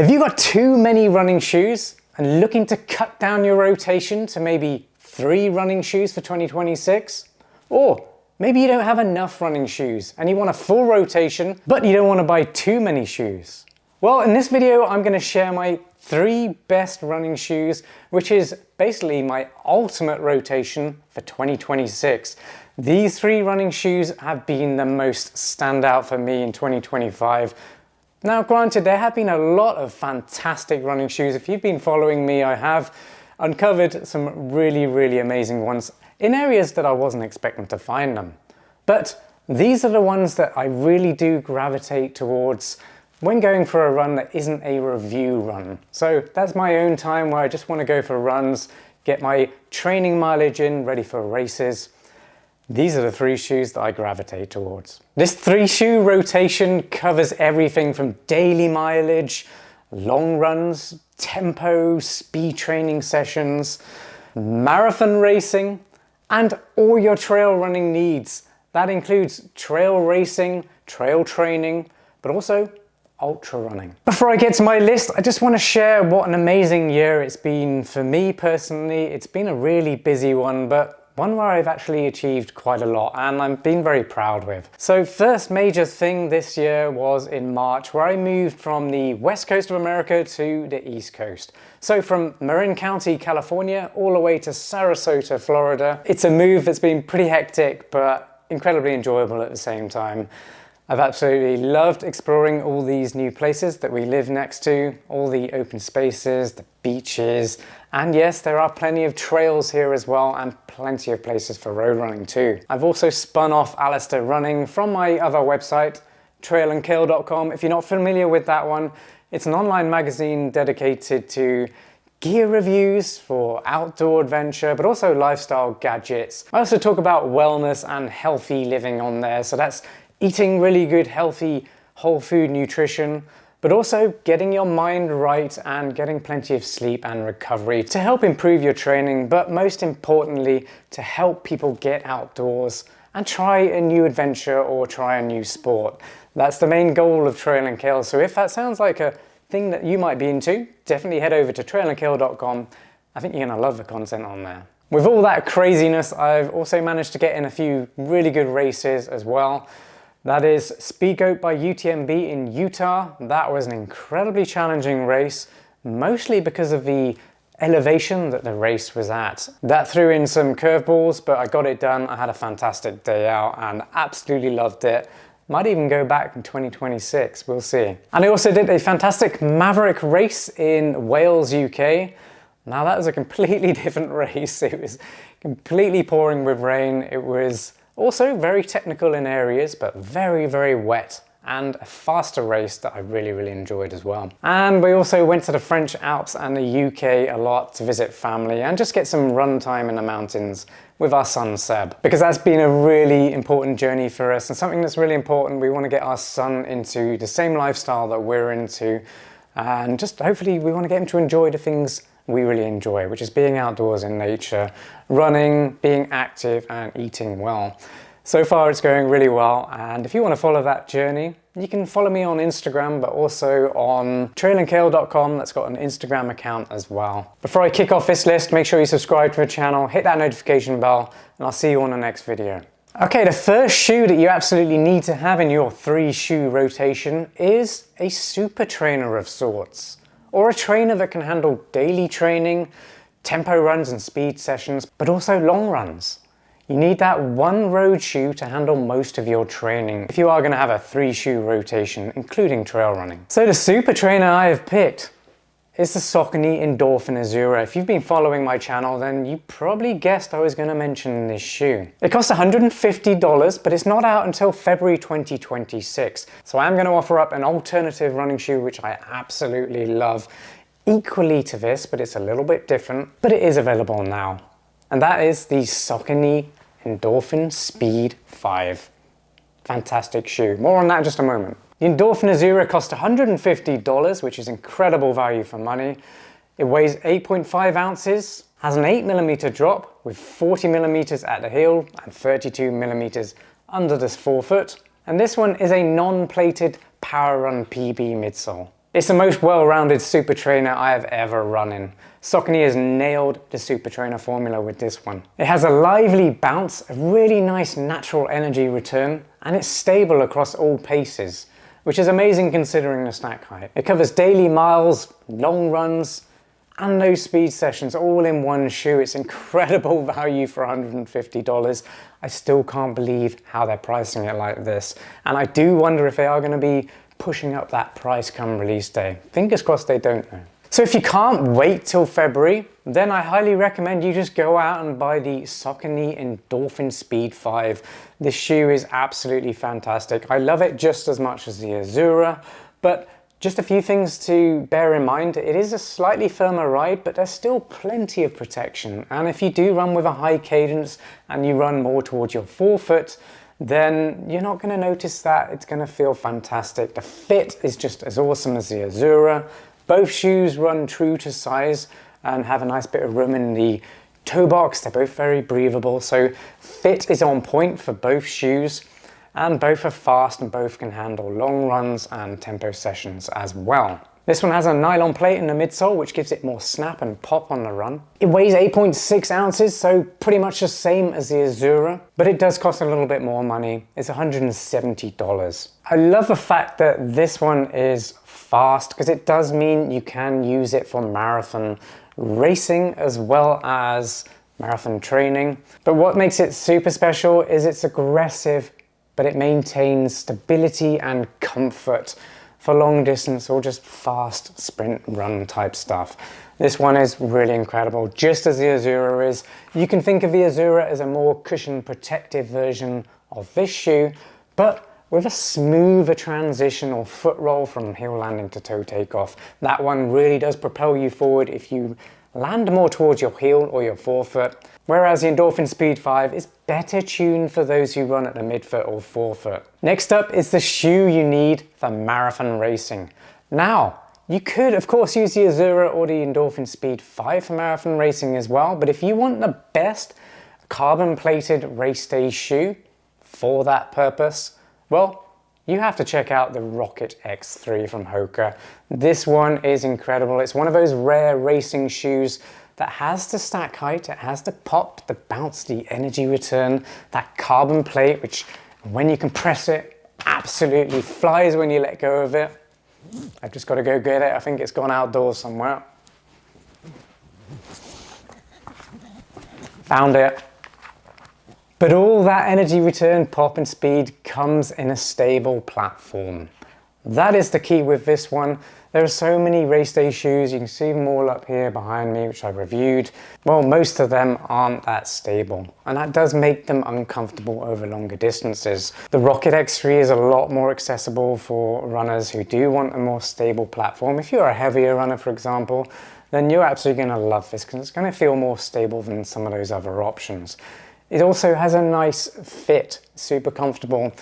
Have you got too many running shoes and looking to cut down your rotation to maybe 3 running shoes for 2026? Or maybe you don't have enough running shoes and you want a full rotation, but you don't want to buy too many shoes. Well, in this video, I'm going to share my 3 best running shoes, which is basically my ultimate rotation for 2026. These 3 running shoes have been the most standout for me in 2025. Now, granted, there have been a lot of fantastic running shoes. If you've been following me, I have uncovered some really amazing ones in areas that I wasn't expecting to find them. But these are the ones that I really do gravitate towards when going for a run that isn't a review run. So that's my own time where I just want to go for runs, get my training mileage in, ready for races. These are the 3 shoes that I gravitate towards. This 3 shoe rotation covers everything from daily mileage, long runs, tempo, speed training sessions, marathon racing, and all your trail running needs. That includes trail racing, trail training, but also ultra running. Before I get to my list, I just want to share what an amazing year it's been for me personally. It's been a really busy one, but one where I've actually achieved quite a lot and I'm being very proud with. So first major thing this year was in March, where I moved from the west coast of America to the east coast. So from Marin County, California, all the way to Sarasota, Florida. It's a move that's been pretty hectic, but incredibly enjoyable at the same time. I've absolutely loved exploring all these new places that we live next to, all the open spaces, the beaches, and yes, there are plenty of trails here as well and plenty of places for road running too. I've also spun off Alastair Running from my other website, trailandkill.com. If you're not familiar with that one, it's an online magazine dedicated to gear reviews for outdoor adventure, but also lifestyle gadgets. I also talk about wellness and healthy living on there, so that's eating really good, healthy, whole food nutrition, but also getting your mind right and getting plenty of sleep and recovery to help improve your training, but most importantly, to help people get outdoors and try a new adventure or try a new sport. That's the main goal of Trail and Kill. So if that sounds like a thing that you might be into, definitely head over to trailandkill.com. I think you're gonna love the content on there. With all that craziness, I've also managed to get in a few really good races as well. That is Speed Goat by UTMB in Utah. That was an incredibly challenging race, mostly because of the elevation that the race was at. That threw in some curveballs, but I got it done. I had a fantastic day out and absolutely loved it. Might even go back in 2026, we'll see. And I also did a fantastic Maverick race in Wales, UK. Now that was a completely different race. It was completely pouring with rain. It was also very technical in areas, but very wet, and a faster race that I really enjoyed as well. And we also went to the French Alps and the UK a lot to visit family and just get some run time in the mountains with our son Seb, because that's been a really important journey for us and something that's really important. We want to get our son into the same lifestyle that we're into, and just hopefully we want to get him to enjoy the things we really enjoy, which is being outdoors in nature, running, being active and eating well. So far it's going really well, and if you want to follow that journey, you can follow me on Instagram, but also on trailandkill.com. That's got an Instagram account as well. Before I kick off this list, make sure you subscribe to the channel, hit that notification bell, and I'll see you on the next video. Okay, the first shoe that you absolutely need to have in your 3 shoe rotation is a super trainer of sorts, or a trainer that can handle daily training, tempo runs and speed sessions, but also long runs. You need that one road shoe to handle most of your training if you are going to have a 3 shoe rotation, including trail running. So the super trainer I have picked is the Saucony Endorphin Azura. If you've been following my channel, then you probably guessed I was going to mention this shoe. It costs $150, but it's not out until February 2026. So I am going to offer up an alternative running shoe, which I absolutely love, equally to this, but it's a little bit different, but it is available now. And that is the Saucony Endorphin Speed 5. Fantastic shoe. More on that in just a moment. The Endorphin Azura cost $150, which is incredible value for money. It weighs 8.5 ounces, has an 8mm drop with 40mm at the heel and 32mm under this forefoot. And this one is a non-plated Power Run PB midsole. It's the most well-rounded super trainer I have ever run in. Saucony has nailed the super trainer formula with this one. It has a lively bounce, a really nice natural energy return, and it's stable across all paces, which is amazing considering the stack height. It covers daily miles, long runs, and those speed sessions all in one shoe. It's incredible value for $150. I still can't believe how they're pricing it like this. And I do wonder if they are going to be pushing up that price come release day. Fingers crossed they don't though. So if you can't wait till February, then I highly recommend you just go out and buy the Saucony Endorphin Speed 5. This shoe is absolutely fantastic. I love it just as much as the Azura, but just a few things to bear in mind. It is a slightly firmer ride, but there's still plenty of protection. And if you do run with a high cadence and you run more towards your forefoot, then you're not going to notice that. It's going to feel fantastic. The fit is just as awesome as the Azura. Both shoes run true to size and have a nice bit of room in the toe box. They're both very breathable, so fit is on point for both shoes, and both are fast and both can handle long runs and tempo sessions as well. This one has a nylon plate in the midsole, which gives it more snap and pop on the run. It weighs 8.6 ounces, so pretty much the same as the Azura, but it does cost a little bit more money. It's $170. I love the fact that this one is fast, because it does mean you can use it for marathon racing as well as marathon training. But what makes it super special is it's aggressive, but it maintains stability and comfort for long distance or just fast sprint run type stuff. This one is really incredible, just as the Azura is. You can think of the Azura as a more cushion protective version of this shoe, but with a smoother transition or foot roll from heel landing to toe takeoff. That one really does propel you forward if you land more towards your heel or your forefoot, whereas the Endorphin Speed 5 is better tuned for those who run at the midfoot or forefoot. Next up is the shoe you need for marathon racing. Now, you could of course use the Azura or the Endorphin Speed 5 for marathon racing as well, but if you want the best carbon plated race day shoe for that purpose, well, you have to check out the Rocket X3 from HOKA. This one is incredible. It's one of those rare racing shoes that has the stack height, it has the pop, the bounce, the energy return, that carbon plate, which when you compress it, absolutely flies when you let go of it. I've just got to go get it. I think it's gone outdoors somewhere. Found it. But all that energy return, pop and speed comes in a stable platform. That is the key with this one. There are so many race day shoes, you can see them all up here behind me, which I reviewed. Well, most of them aren't that stable, and that does make them uncomfortable over longer distances. The Rocket X3 is a lot more accessible for runners who do want a more stable platform. If you're a heavier runner, for example, then you're absolutely going to love this because it's going to feel more stable than some of those other options. It also has a nice fit, super comfortable,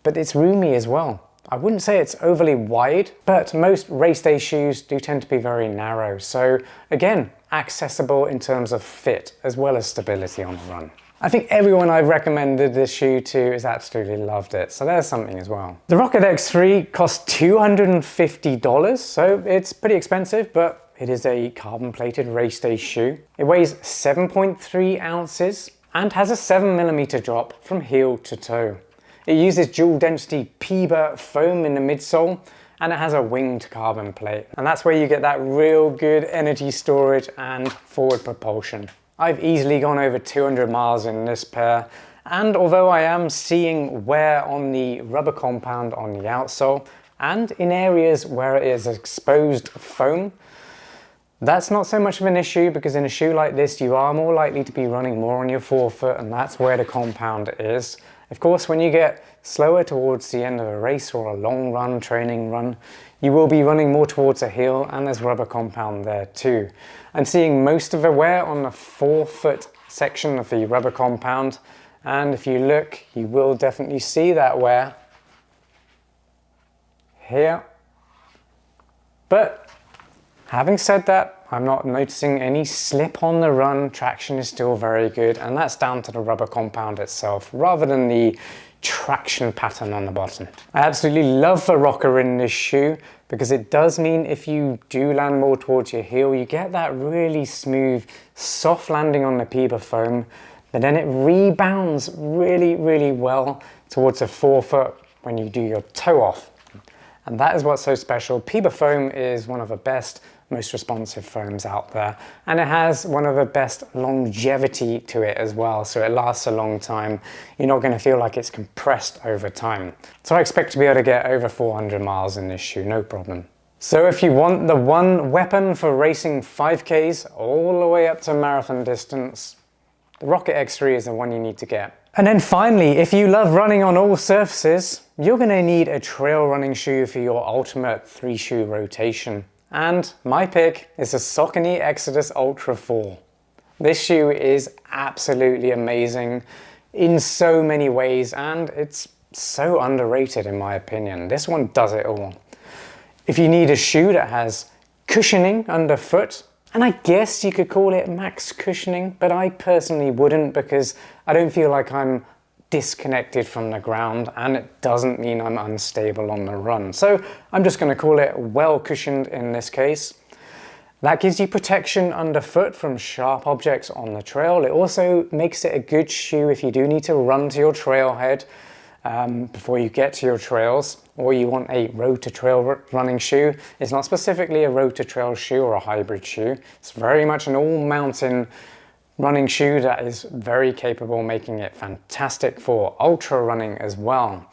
but it's roomy as well. I wouldn't say it's overly wide, but most race day shoes do tend to be very narrow. So again, accessible in terms of fit as well as stability on the run. I think everyone I've recommended this shoe to has absolutely loved it, so there's something as well. The Rocket X3 costs $250, so it's pretty expensive, but it is a carbon plated race day shoe. It weighs 7.3 ounces. And has a 7mm drop from heel to toe. It uses dual density PEBA foam in the midsole, and it has a winged carbon plate. And that's where you get that real good energy storage and forward propulsion. I've easily gone over 200 miles in this pair, and although I am seeing wear on the rubber compound on the outsole, and in areas where it is exposed foam, that's not so much of an issue because in a shoe like this, you are more likely to be running more on your forefoot, and that's where the compound is. Of course, when you get slower towards the end of a race or a long run, training run, you will be running more towards a heel, and there's rubber compound there too. I'm seeing most of the wear on the forefoot section of the rubber compound, and if you look, you will definitely see that wear here. But having said that, I'm not noticing any slip on the run. Traction is still very good, and that's down to the rubber compound itself rather than the traction pattern on the bottom. I absolutely love the rocker in this shoe because it does mean if you do land more towards your heel, you get that really smooth, soft landing on the PIBA foam, but then it rebounds really, really well towards the forefoot when you do your toe off. And that is what's so special. PIBA foam is one of the best, most responsive foams out there, and it has one of the best longevity to it as well, so it lasts a long time. You're not going to feel like it's compressed over time. So I expect to be able to get over 400 miles in this shoe, no problem. So if you want the one weapon for racing 5Ks all the way up to marathon distance, the Rocket X3 is the one you need to get. And then finally, if you love running on all surfaces, you're going to need a trail running shoe for your ultimate 3-shoe rotation. And my pick is the Saucony Xodus Ultra 4. This shoe is absolutely amazing in so many ways, and it's so underrated in my opinion. This one does it all. If you need a shoe that has cushioning underfoot, and I guess you could call it max cushioning, but I personally wouldn't because I don't feel like I'm disconnected from the ground, and it doesn't mean I'm unstable on the run. So I'm just going to call it well cushioned in this case. That gives you protection underfoot from sharp objects on the trail. It also makes it a good shoe if you do need to run to your trailhead before you get to your trails, or you want a road to trail running shoe. It's not specifically a road to trail shoe or a hybrid shoe. It's very much an all mountain running shoe that is very capable, making it fantastic for ultra running as well.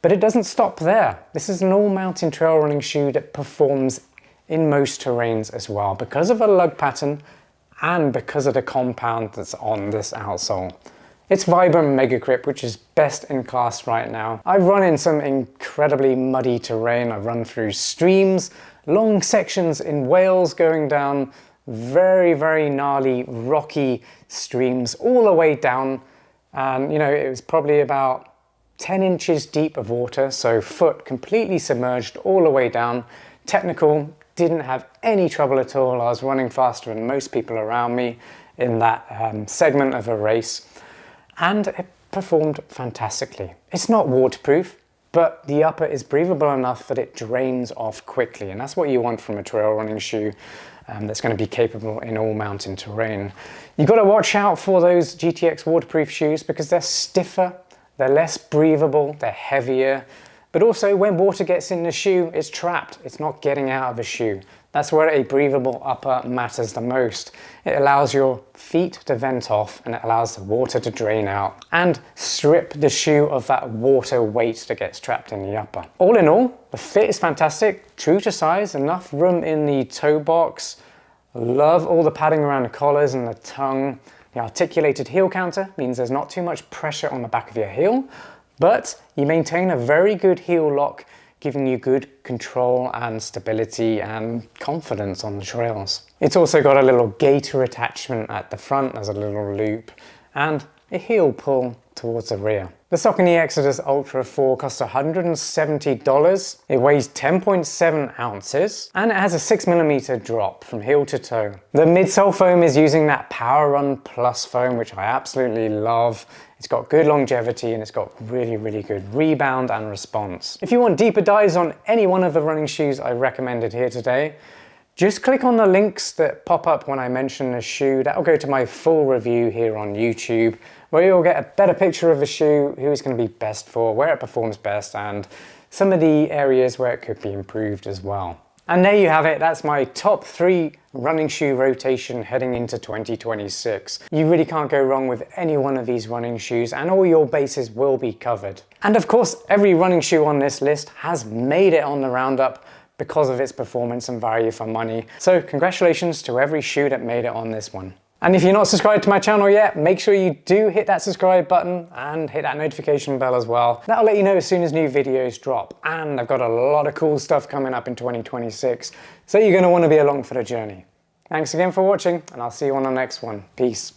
But it doesn't stop there. This is an all mountain trail running shoe that performs in most terrains as well because of a lug pattern and because of the compound that's on this outsole. It's Vibram Mega Grip, which is best in class right now. I've run in some incredibly muddy terrain. I've run through streams, long sections in Wales going down very, very gnarly, rocky streams all the way down. And you know, it was probably about 10 inches deep of water, so foot completely submerged all the way down. Technical, didn't have any trouble at all. I was running faster than most people around me in that segment of a race. And it performed fantastically. It's not waterproof, but the upper is breathable enough that it drains off quickly. And that's what you want from a trail running shoe that's going to be capable in all mountain terrain. You've got to watch out for those GTX waterproof shoes because they're stiffer, they're less breathable, they're heavier. But also when water gets in the shoe, it's trapped. It's not getting out of the shoe. That's where a breathable upper matters the most. It allows your feet to vent off and it allows the water to drain out and strip the shoe of that water weight that gets trapped in the upper. All in all, the fit is fantastic, true to size, enough room in the toe box. Love all the padding around the collars and the tongue. The articulated heel counter means there's not too much pressure on the back of your heel, but you maintain a very good heel lock, giving you good control and stability and confidence on the trails. It's also got a little gaiter attachment at the front, there's a little loop, and a heel pull towards the rear. The Saucony Xodus Ultra 4 costs $170. It weighs 10.7 ounces, and it has a 6mm drop from heel to toe. The midsole foam is using that Power Run Plus foam, which I absolutely love. It's got good longevity and it's got really, really good rebound and response. If you want deeper dives on any one of the running shoes I recommended here today, just click on the links that pop up when I mention the shoe. That'll go to my full review here on YouTube, where you'll get a better picture of the shoe, who it's going to be best for, where it performs best, and some of the areas where it could be improved as well. And there you have it, that's my top 3 running shoe rotation heading into 2026. You really can't go wrong with any one of these running shoes, and all your bases will be covered. And of course, every running shoe on this list has made it on the roundup because of its performance and value for money. So congratulations to every shoe that made it on this one. And if you're not subscribed to my channel yet, make sure you do hit that subscribe button and hit that notification bell as well. That'll let you know as soon as new videos drop. And I've got a lot of cool stuff coming up in 2026, so you're going to want to be along for the journey. Thanks again for watching, and I'll see you on the next one. Peace.